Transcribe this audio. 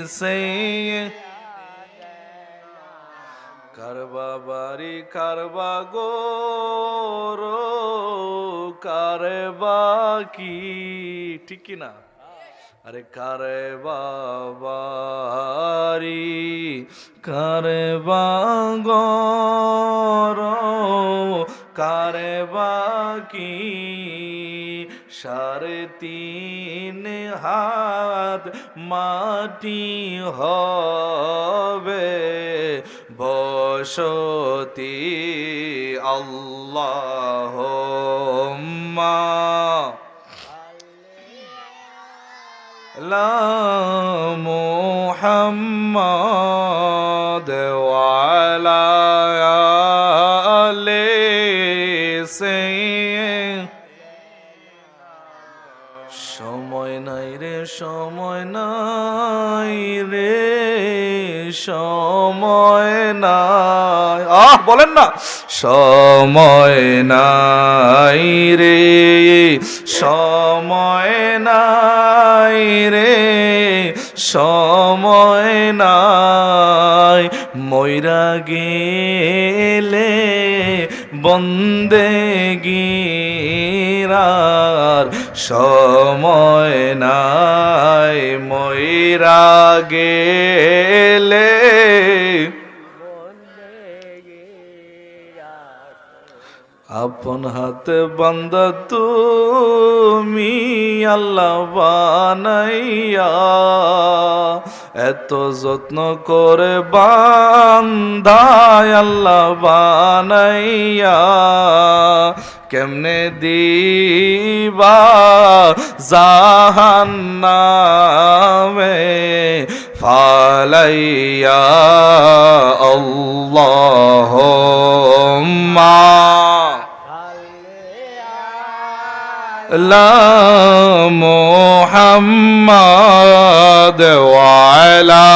से কারবা বাড়ি কারবা গোরো কারবা কি ঠিক কি না আরে কারবা বাড়ি কারবা গোরো কারবা কি 3.5 হাত মাটি হবে বসতি আল্লাহুম্মা লা মুহাম্মাদ ওয়া আলা আলি সময় নাই রে সময় নাই রে সময় নাই বলেন না সময় নাই রে সময় নাই রে সময় নাই মইরা গেলে বন্দেগীর সময় নাই মইরা গেলে আপন হাতে বান্দা তুমি আল্লাহ বানাইয়া এত যত্ন করে বান্দায় আল্লাহ বানাইয়া কেমনে দিবা জাহান্নামে ফালাইয়া আল্লাহুম্মা লা মুহাম্মাদ ওয়া আলা